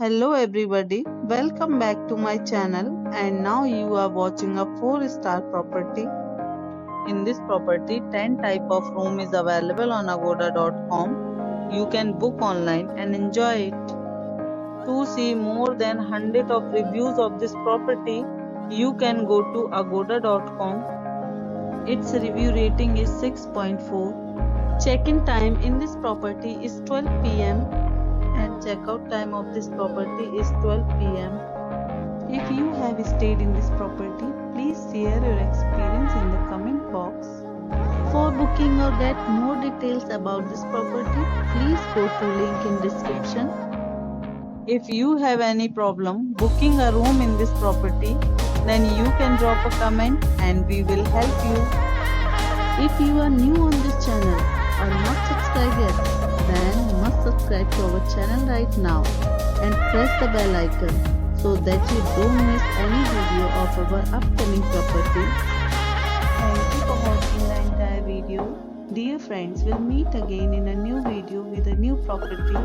Hello everybody, welcome back to my channel and now you are watching a 4-star property. In this property, 10 type of room is available on agoda.com. You can book online and enjoy it. To see more than 100 of reviews of this property, you can go to agoda.com. Its review rating is 6.4. Check-in time in this property is 12 p.m. and checkout time of this property is 12 p.m. If you have stayed in this property, please share your experience in the comment box. For booking or get more details about this property, please go to link in description. If you have any problem booking a room in this property, then you can drop a comment and we will help you. If you are new on this channel or not subscribed yet, then must subscribe to our channel right now and press the bell icon so that you don't miss any video of our upcoming property. Thank you for watching the entire video. Dear friends, we'll meet again in a new video with a new property.